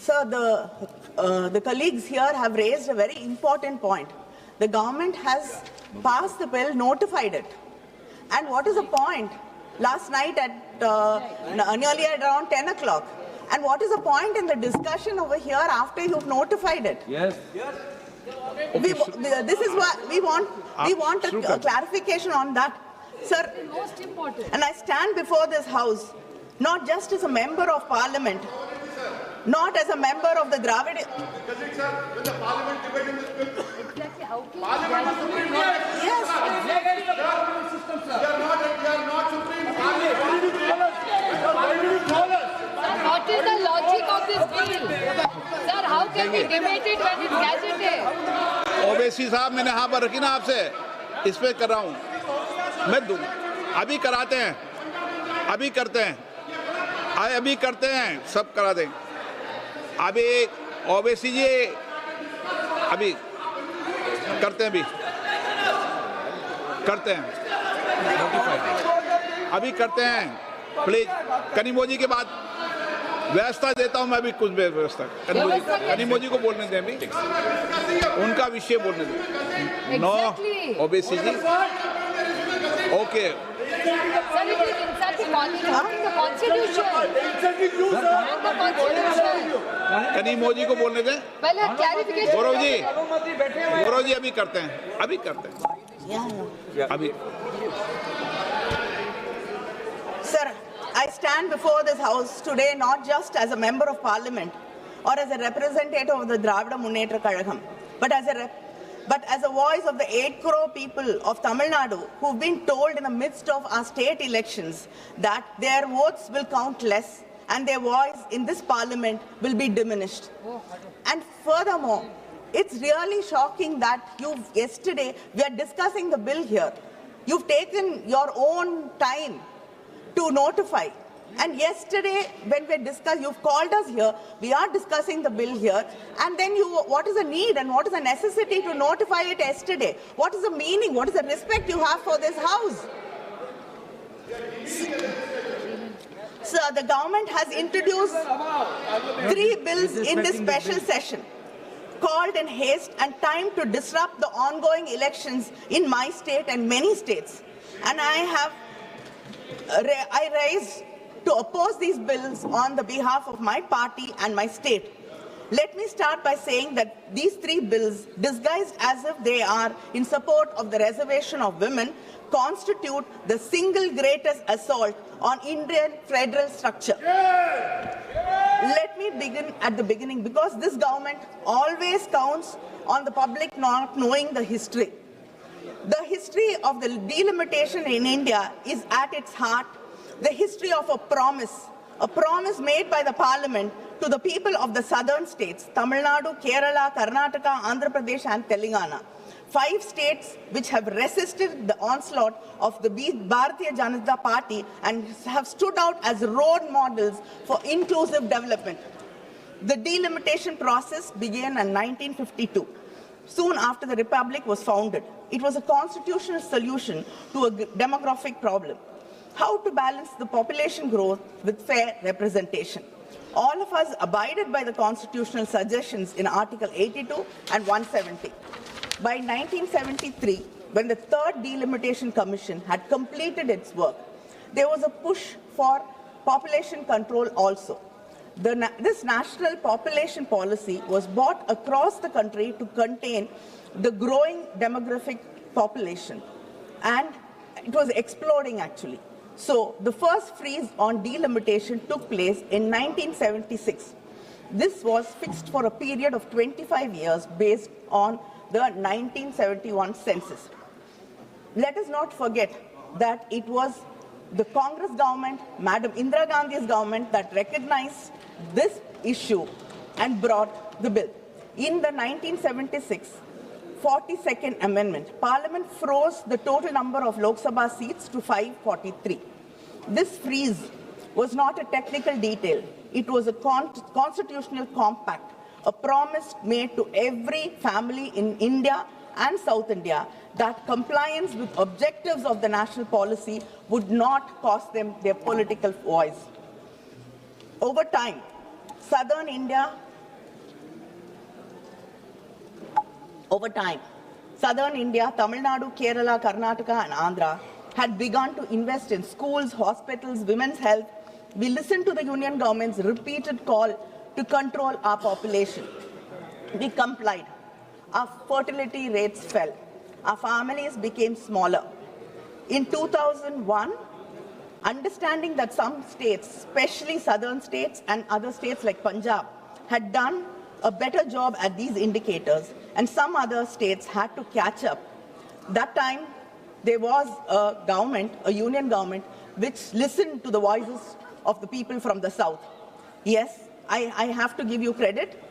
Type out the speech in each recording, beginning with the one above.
Sir, the colleagues here have raised a very important point. The government has passed the bill, notified it. And what is the point? Last night at nearly at around 10 o'clock. And what is the point in the discussion over here after you've notified it? Yes. This is what we want a clarification on that. Sir, most important. and I stand before this house, not just as a member of parliament, not as a member of the Dravid. When the parliament debating this bill, Exactly. How can parliament is supreme, not Yes. they are not supreme. What is the logic of this bill? Sir, how can we debate it when it's gazetted? Owaisi साहब, मैंने यहाँ पर रखी ना आपसे, इस पे कर रहा हूँ मैं। अभी कराते हैं, अभी करते हैं, अभी करते हैं, सब करा दें। अभी ओवैसी जी अभी करते हैं, अभी करते हैं, अभी करते हैं। प्लीज कनिमोजी के बाद व्यवस्था देता हूं मैं, अभी कुछ व्यवस्था कनिमोजी को बोलने दें, अभी उनका विषय बोलने दें। नो ओबीसी जी, ओके। कनिमोजी को बोलने दें। गौरव जी अभी करते हैं, अभी करते हैं, अभी। Sir, I stand before this house today not just as a member of parliament or as a representative of the Dravida Munnetra Kazhagam, but as a voice of the 8 crore people of Tamil Nadu who've been told in the midst of our state elections that their votes will count less and their voice in this parliament will be diminished. And furthermore, it's really shocking that yesterday we are discussing the bill here. You've taken your own time to notify. And yesterday, when we discussed, you've called us here, we are discussing the bill here, and then what is the need and what is the necessity to notify it yesterday? What is the meaning? What is the respect you have for this house? Sir, the government has introduced 3 bills in this special session, called in haste and time to disrupt the ongoing elections in my state and many states. And I raised to oppose these bills on the behalf of my party and my state. Let me start by saying that these 3 bills, disguised as if they are in support of the reservation of women, constitute the single greatest assault on Indian federal structure. Let me begin at the beginning, because this government always counts on the public not knowing the history. The history of the delimitation in India is at its heart the history of a promise made by the parliament to the people of the southern states, Tamil Nadu, Kerala, Karnataka, Andhra Pradesh and Telangana. 5 states which have resisted the onslaught of the Bharatiya Janata Party and have stood out as role models for inclusive development. The delimitation process began in 1952. Soon after the Republic was founded. It was a constitutional solution to a demographic problem. How to balance the population growth with fair representation. All of us abided by the constitutional suggestions in Article 82 and 170. By 1973, when the 3rd Delimitation Commission had completed its work, there was a push for population control also. This national population policy was brought across the country to contain the growing demographic population, and it was exploding actually. So the first freeze on delimitation took place in 1976. This was fixed for a period of 25 years based on the 1971 census. Let us not forget that it was the Congress government, Madam Indira Gandhi's government, that recognized this issue and brought the bill. In the 1976 42nd Amendment, Parliament froze the total number of Lok Sabha seats to 543. This freeze was not a technical detail. It was a constitutional compact, a promise made to every family in India and South India that compliance with objectives of the national policy would not cost them their political voice. Over time, Southern India Over time, southern India, Tamil Nadu, Kerala, Karnataka and Andhra had begun to invest in schools, hospitals, women's health. We listened to the union government's repeated call to control our population. We complied. Our fertility rates fell. Our families became smaller. In 2001, understanding that some states, especially southern states and other states like Punjab, had done a better job at these indicators, and some other states had to catch up. That time, there was a government, a union government, which listened to the voices of the people from the south. Yes, I have to give you credit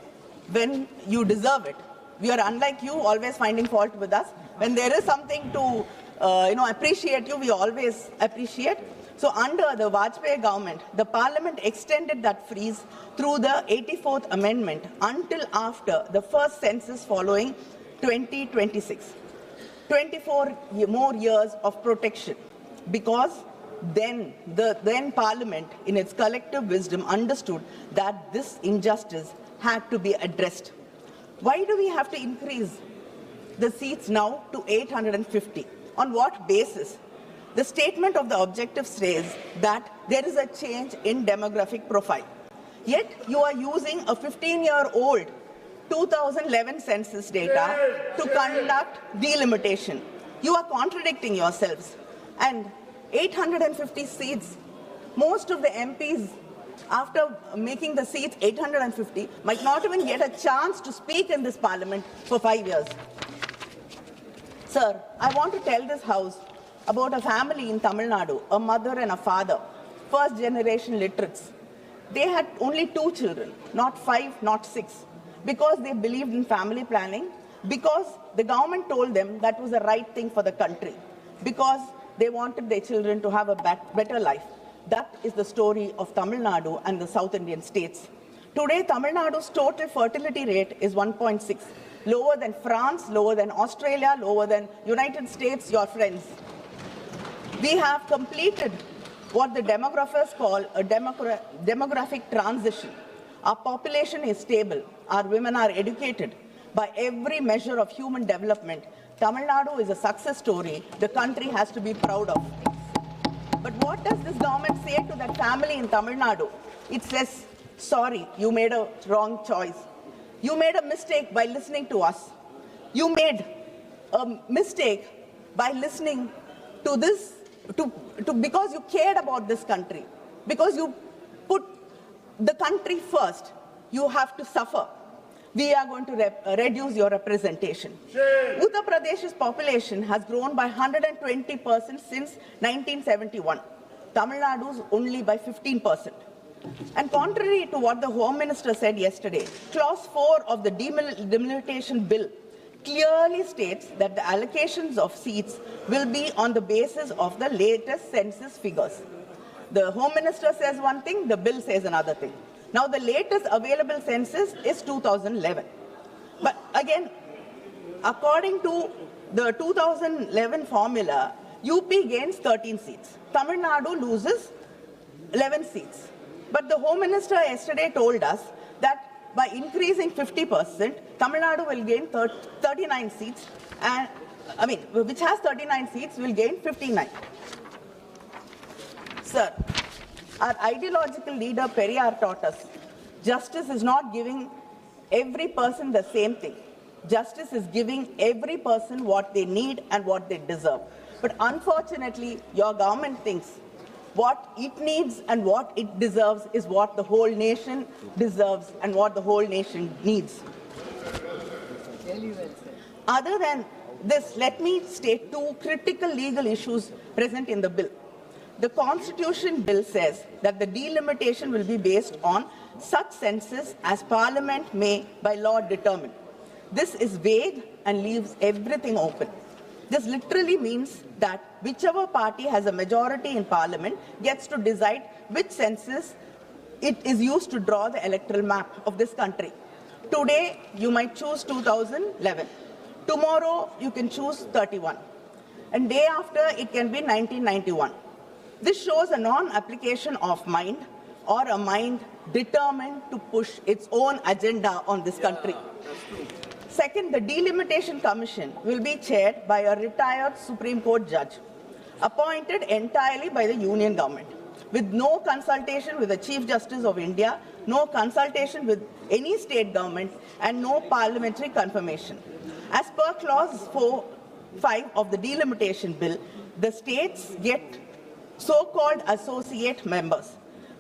when you deserve it. We are unlike you, always finding fault with us. When there is something to appreciate you, we always appreciate. So under the Vajpayee government, the parliament extended that freeze through the 84th amendment until after the first census following 2026. 24 more years of protection, because then the parliament in its collective wisdom understood that this injustice had to be addressed. Why do we have to increase the seats now to 850? On what basis? The statement of the objective says that there is a change in demographic profile. Yet you are using a 15-year-old 2011 census data to conduct delimitation. You are contradicting yourselves. And 850 seats, most of the MPs, after making the seats 850, might not even get a chance to speak in this parliament for 5 years. Sir, I want to tell this house about a family in Tamil Nadu, a mother and a father, first generation literates. They had only 2 children, not 5, not 6, because they believed in family planning, because the government told them that was the right thing for the country, because they wanted their children to have a better life. That is the story of Tamil Nadu and the South Indian states. Today, Tamil Nadu's total fertility rate is 1.6, lower than France, lower than Australia, lower than United States, your friends. We have completed what the demographers call a demographic transition. Our population is stable. Our women are educated. By every measure of human development, Tamil Nadu is a success story the country has to be proud of. But what does this government say to that family in Tamil Nadu? It says, sorry, you made a wrong choice. You made a mistake by listening to us. You made a mistake by listening to this, because you cared about this country, because you put the country first. You have to suffer. We are going to reduce your representation. Uttar Pradesh's population has grown by 120% since 1971. Tamil Nadu's only by 15%. And contrary to what the Home Minister said yesterday, Clause 4 of the Delimitation Bill clearly states that the allocations of seats will be on the basis of the latest census figures. The Home Minister says one thing, the bill says another thing. Now, the latest available census is 2011. But again, according to the 2011 formula, UP gains 13 seats. Tamil Nadu loses 11 seats. But the Home Minister yesterday told us that by increasing 50%, Tamil Nadu will gain 39 seats, and which has 39 seats, will gain 59. Sir, our ideological leader Periyar taught us, justice is not giving every person the same thing. Justice is giving every person what they need and what they deserve. But unfortunately, your government thinks what it needs and what it deserves is what the whole nation deserves and what the whole nation needs. Other than this, let me state 2 critical legal issues present in the bill. The Constitution Bill says that the delimitation will be based on such census as Parliament may by law determine. This is vague and leaves everything open. This literally means that whichever party has a majority in Parliament gets to decide which census it is used to draw the electoral map of this country. Today, you might choose 2011. Tomorrow, you can choose 31. And day after, it can be 1991. This shows a non-application of mind, or a mind determined to push its own agenda on this country. Second, the Delimitation Commission will be chaired by a retired Supreme Court judge, appointed entirely by the Union government, with no consultation with the Chief Justice of India, no consultation with any state government, and no parliamentary confirmation. As per Clause 4(5) of the Delimitation Bill, the states get so-called associate members,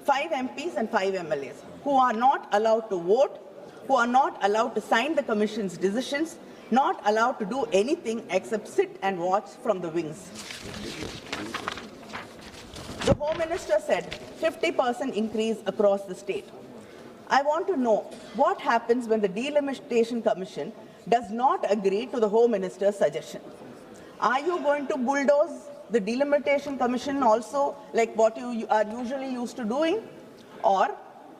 5 MPs and 5 MLAs, who are not allowed to vote, who are not allowed to sign the Commission's decisions, not allowed to do anything except sit and watch from the wings. The Home Minister said 50% increase across the state. I want to know what happens when the Delimitation Commission does not agree to the Home Minister's suggestion. Are you going to bulldoze the Delimitation Commission also, like what you are usually used to doing? Or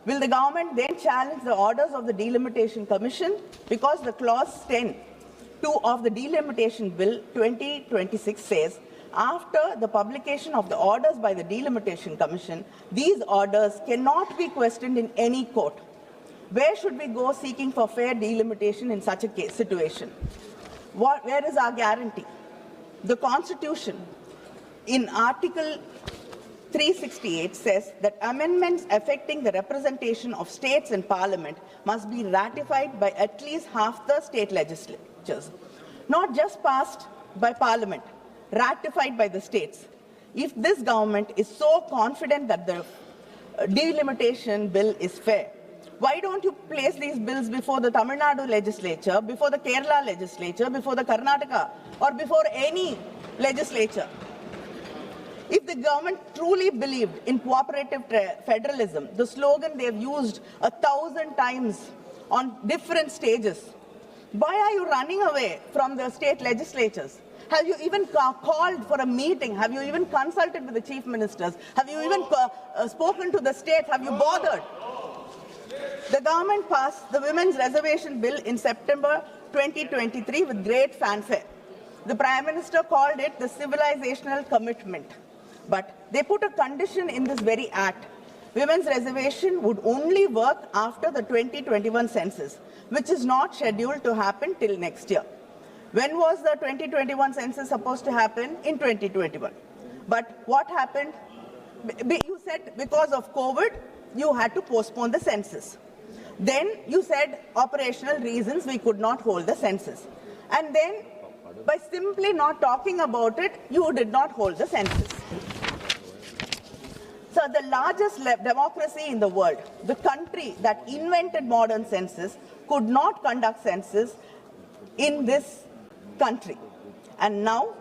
will the government then challenge the orders of the Delimitation Commission? Because the Clause 10(2) of the Delimitation Bill 2026 says, after the publication of the orders by the Delimitation Commission, these orders cannot be questioned in any court. Where should we go seeking for fair delimitation in such a situation? Where is our guarantee? The Constitution, in Article 368, says that amendments affecting the representation of states in Parliament must be ratified by at least half the state legislatures, not just passed by Parliament, ratified by the states. If this government is so confident that the delimitation bill is fair, why don't you place these bills before the Tamil Nadu legislature, before the Kerala legislature, before the Karnataka, or before any legislature? If the government truly believed in cooperative federalism, the slogan they have used 1,000 times on different stages, why are you running away from the state legislatures? Have you even called for a meeting? Have you even consulted with the chief ministers? Have you even spoken to the states? Have you bothered? The government passed the Women's Reservation Bill in September 2023 with great fanfare. The Prime Minister called it the civilizational commitment. But they put a condition in this very act. Women's reservation would only work after the 2021 census, which is not scheduled to happen till next year. When was the 2021 census supposed to happen? In 2021. But what happened? You said because of COVID, you had to postpone the census. Then you said operational reasons we could not hold the census. And then by simply not talking about it, you did not hold the census. So the largest democracy in the world, the country that invented modern census, could not conduct census in this country. And now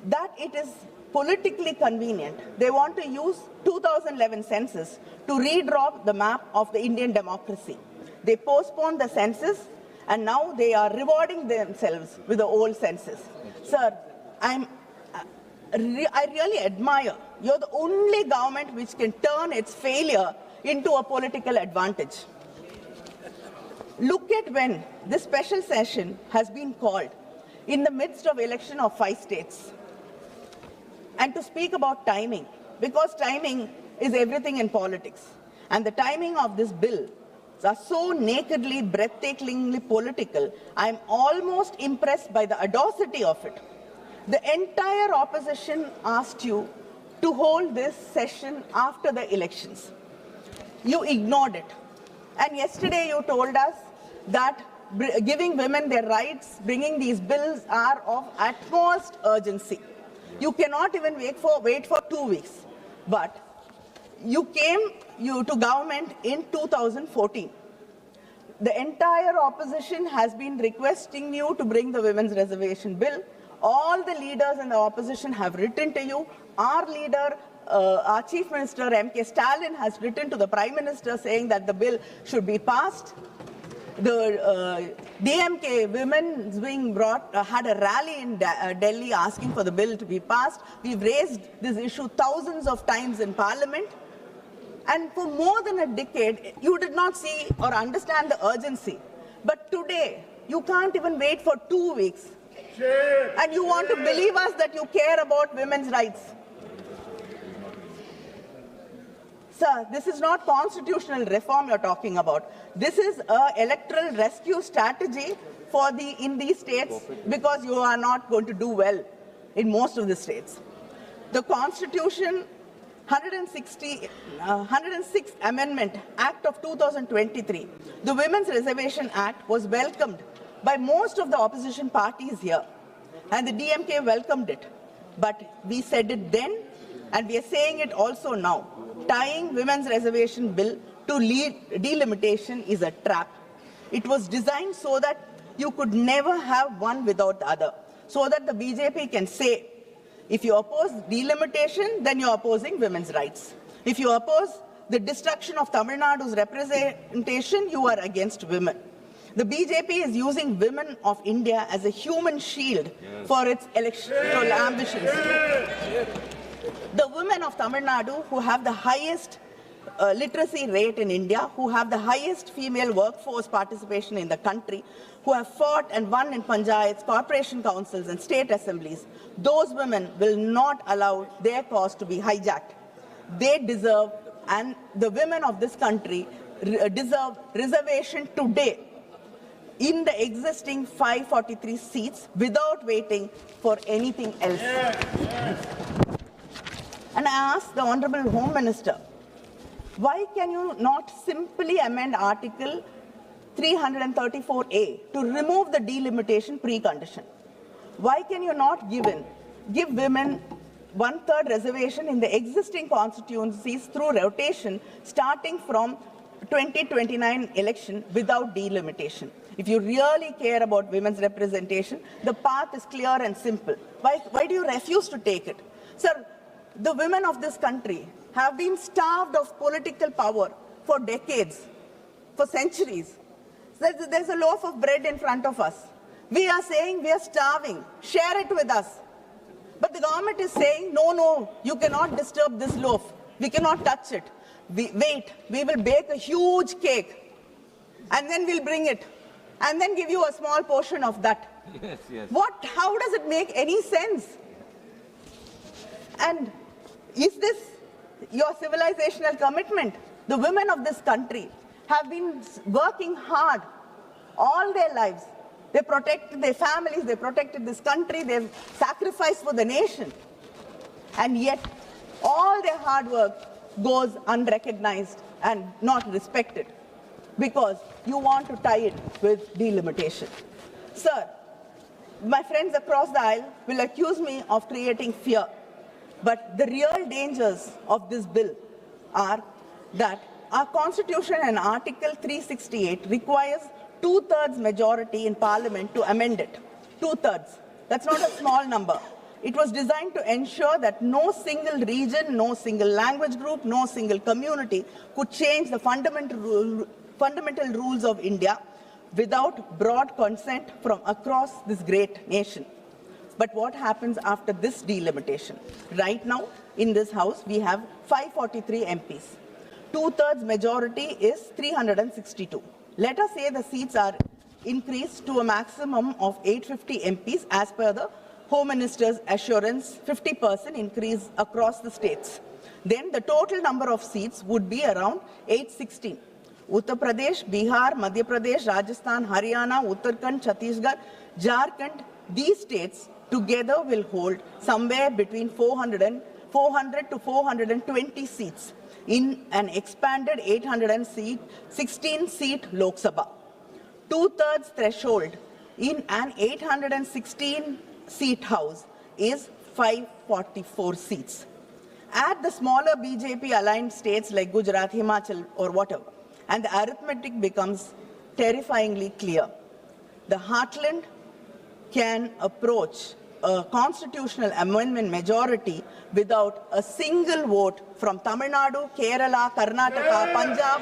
that it is politically convenient, they want to use 2011 census to redraw the map of the Indian democracy. They postponed the census and now they are rewarding themselves with the old census. Sir, I really admire. You're the only government which can turn its failure into a political advantage. Look at when this special session has been called in the midst of election of 5 states. And to speak about timing, because timing is everything in politics. And the timing of this bill are so nakedly, breathtakingly political, I'm almost impressed by the audacity of it. The entire opposition asked you to hold this session after the elections. You ignored it. And yesterday you told us that giving women their rights, bringing these bills are of utmost urgency. You cannot even wait for 2 weeks. But you came to government in 2014. The entire opposition has been requesting you to bring the Women's Reservation Bill. All the leaders in the opposition have written to you. Our leader, our Chief Minister, MK Stalin, has written to the Prime Minister saying that the bill should be passed. The DMK women's wing had a rally in Delhi asking for the bill to be passed. We've raised this issue thousands of times in Parliament. And for more than a decade, you did not see or understand the urgency. But today, you can't even wait for 2 weeks. And you want to believe us that you care about women's rights. Sir, this is not constitutional reform you're talking about. This is an electoral rescue strategy in these states because you are not going to do well in most of the states. The Constitution 106th Amendment Act of 2023, the Women's Reservation Act, was welcomed by most of the opposition parties here, and the DMK welcomed it. But we said it then, and we are saying it also now. Tying Women's Reservation Bill to delimitation is a trap. It was designed so that you could never have one without the other, so that the BJP can say, if you oppose delimitation, then you're opposing women's rights. If you oppose the destruction of Tamil Nadu's representation, you are against women. The BJP is using women of India as a human shield for its electoral ambitions. The women of Tamil Nadu, who have the highest literacy rate in India, who have the highest female workforce participation in the country, who have fought and won in panchayats, corporation councils and state assemblies, those women will not allow their cause to be hijacked. They deserve, and the women of this country deserve reservation today in the existing 543 seats without waiting for anything else. And I ask the Honorable Home Minister, why can you not simply amend Article 334A to remove the delimitation precondition? Why can you not give women 1/3 reservation in the existing constituencies through rotation starting from 2029 election without delimitation? If you really care about women's representation, the path is clear and simple. Why do you refuse to take it? Sir, the women of this country have been starved of political power for decades, for centuries. There's a loaf of bread in front of us. We are saying we are starving. Share it with us. But the government is saying, no, you cannot disturb this loaf. We cannot touch it. Wait, we will bake a huge cake and then we'll bring it and then give you a small portion of that. Yes. How does it make any sense? And is this your civilizational commitment? The women of this country have been working hard all their lives. They protected their families, they protected this country, they've sacrificed for the nation. And yet, all their hard work goes unrecognized and not respected because you want to tie it with delimitation. Sir, my friends across the aisle will accuse me of creating fear. But the real dangers of this bill are that our Constitution and Article 368 requires 2/3 majority in Parliament to amend it. 2/3. That's not a small number. It was designed to ensure that no single region, no single language group, no single community could change the fundamental rules of India without broad consent from across this great nation. But what happens after this delimitation? Right now, in this House, we have 543 MPs. 2/3 majority is 362. Let us say the seats are increased to a maximum of 850 MPs as per the Home Minister's assurance, 50% increase across the states. Then the total number of seats would be around 816. Uttar Pradesh, Bihar, Madhya Pradesh, Rajasthan, Haryana, Uttarakhand, Chhattisgarh, Jharkhand, these states together will hold somewhere between 400 to 420 seats in an expanded 816-seat Lok Sabha. 2/3 threshold in an 816-seat House is 544 seats. Add the smaller BJP-aligned states like Gujarat, Himachal or whatever, and the arithmetic becomes terrifyingly clear. The heartland can approach a constitutional amendment majority without a single vote from Tamil Nadu, Kerala, Karnataka, Punjab,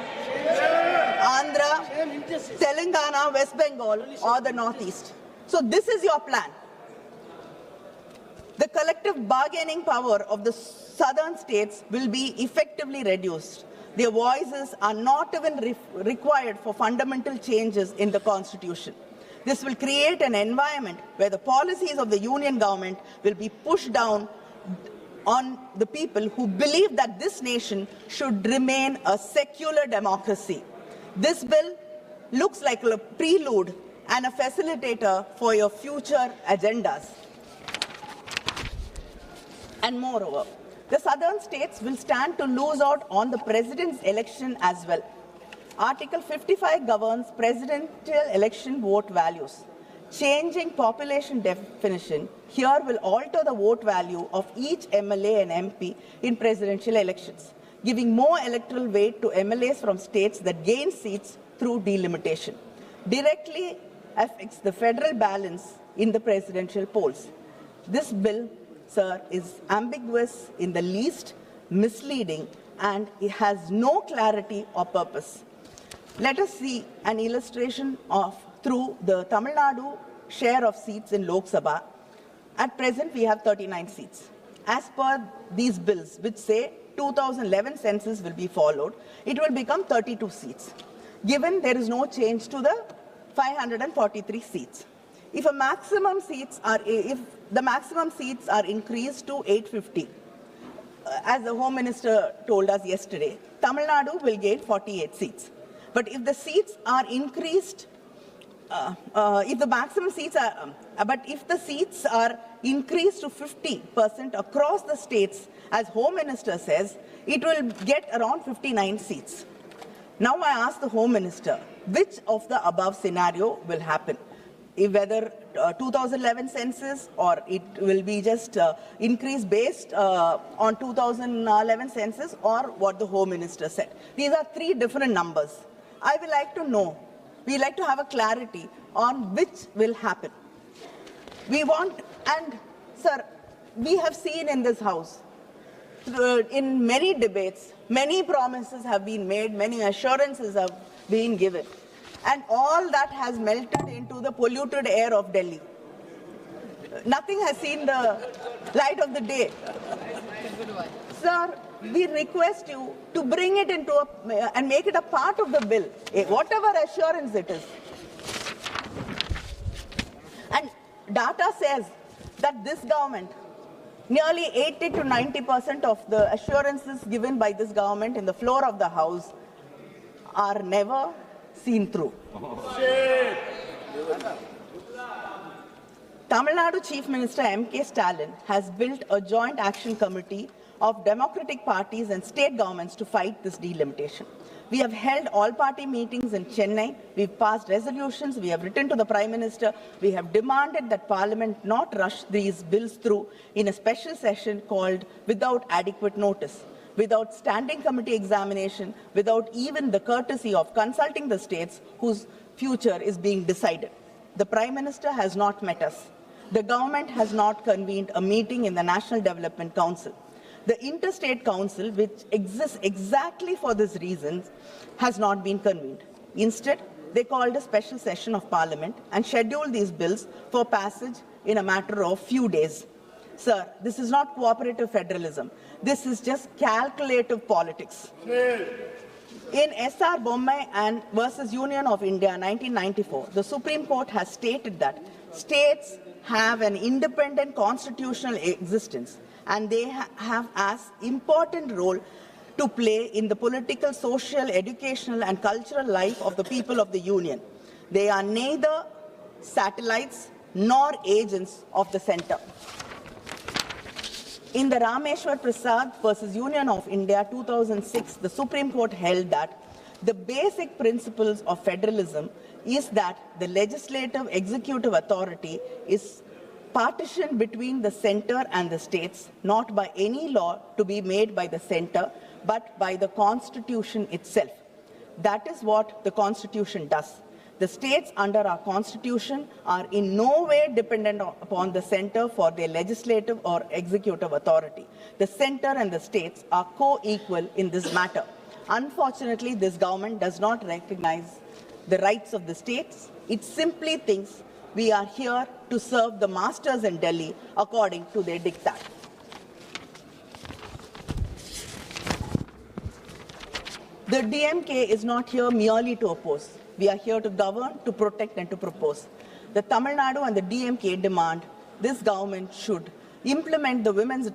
Andhra, Telangana, West Bengal or the Northeast. So this is your plan. The collective bargaining power of the southern states will be effectively reduced. Their voices are not even required for fundamental changes in the Constitution. This will create an environment where the policies of the union government will be pushed down on the people who believe that this nation should remain a secular democracy. This bill looks like a prelude and a facilitator for your future agendas. And moreover, the southern states will stand to lose out on the president's election as well. Article 55 governs presidential election vote values. Changing population definition here will alter the vote value of each MLA and MP in presidential elections, giving more electoral weight to MLAs from states that gain seats through delimitation. Directly affects the federal balance in the presidential polls. This bill, sir, is ambiguous in the least, misleading, and it has no clarity or purpose. Let us see an illustration of through the Tamil Nadu share of seats in Lok Sabha. At present, we have 39 seats. As per these bills, which say 2011 census will be followed, it will become 32 seats, given there is no change to the 543 seats. If the maximum seats are increased to 850, as the Home Minister told us yesterday, Tamil Nadu will gain 48 seats. But if the seats are increased, if the seats are increased to 50% across the states, as Home Minister says, it will get around 59 seats. Now I ask the Home Minister, which of the above scenario will happen? Whether 2011 census, or it will be just increase based on 2011 census, or what the Home Minister said. These are three different numbers. I would like to know, we like to have a clarity on which will happen. We want, and sir, we have seen in this house, in many debates, many promises have been made, many assurances have been given. And all that has melted into the polluted air of Delhi. Nothing has seen the light of the day. Sir, we request you to bring it into and make it a part of the bill, whatever assurance it is. And data says that this government, nearly 80 to 90% of the assurances given by this government in the floor of the House are never seen through. Tamil Nadu Chief Minister M.K. Stalin has built a joint action committee of democratic parties and state governments to fight this delimitation. We have held all-party meetings in Chennai. We've passed resolutions. We have written to the Prime Minister. We have demanded that Parliament not rush these bills through in a special session called without adequate notice, without standing committee examination, without even the courtesy of consulting the states whose future is being decided. The Prime Minister has not met us. The government has not convened a meeting in the National Development Council. The Interstate Council, which exists exactly for this reason, has not been convened. Instead, they called a special session of Parliament and scheduled these bills for passage in a matter of few days. Sir, this is not cooperative federalism. This is just calculative politics. In S.R. Bommai and versus Union of India 1994, the Supreme Court has stated that states have an independent constitutional existence, and they have as important role to play in the political, social, educational, and cultural life of the people of the Union. They are neither satellites nor agents of the center. In the Rameshwar Prasad versus Union of India 2006, the Supreme Court held that the basic principles of federalism is that the legislative executive authority is partitioned between the center and the states, not by any law to be made by the center, but by the Constitution itself. That is what the Constitution does. The states under our Constitution are in no way dependent upon the center for their legislative or executive authority. The center and the states are co-equal in this matter. Unfortunately, this government does not recognize the rights of the states. It simply thinks we are here to serve the masters in Delhi according to their diktat. The DMK is not here merely to oppose. We are here to govern, to protect, and to propose. The Tamil Nadu and the DMK demand this government should implement the women's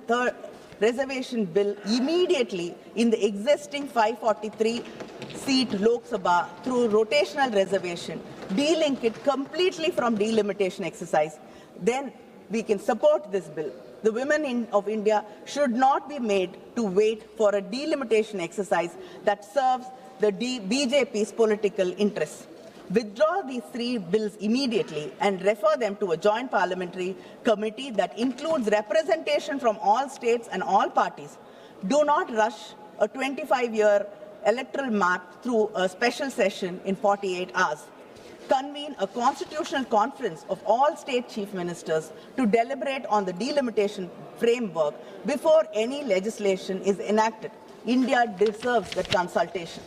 reservation bill immediately in the existing 543-seat Lok Sabha through rotational reservation, delink it completely from delimitation exercise, then we can support this bill. The women of India should not be made to wait for a delimitation exercise that serves the BJP's political interests. Withdraw these three bills immediately and refer them to a joint parliamentary committee that includes representation from all states and all parties. Do not rush a 25-year electoral map through a special session in 48 hours. Convene a constitutional conference of all state chief ministers to deliberate on the delimitation framework before any legislation is enacted. India deserves that consultation.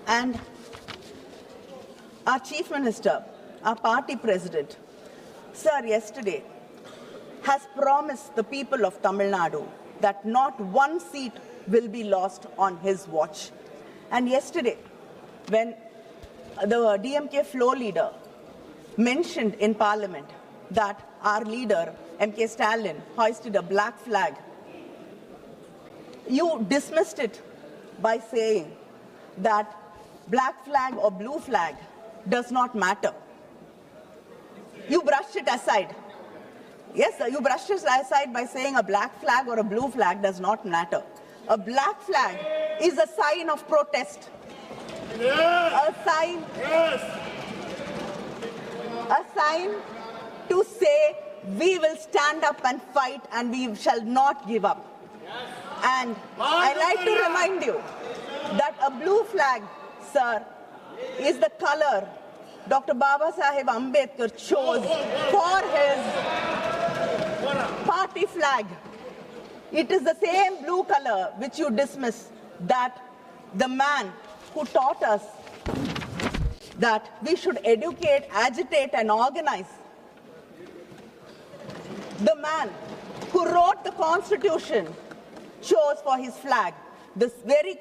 And our chief minister, our party president, sir, yesterday has promised the people of Tamil Nadu that not one seat will be lost on his watch. And yesterday, when the DMK floor leader mentioned in Parliament that our leader, MK Stalin, hoisted a black flag, you dismissed it by saying that black flag or blue flag does not matter. You brushed it aside. Yes, sir, you brushed it aside by saying a black flag or a blue flag does not matter. A black flag is a sign of protest. Yes. A sign to say we will stand up and fight and we shall not give up. Yes. And I like to remind you that a blue flag, sir, is the color Dr. Baba Saheb Ambedkar chose for his party flag. It is the same blue color which you dismiss, that the man who taught us that we should educate, agitate and organize, the man who wrote the Constitution chose for his flag this very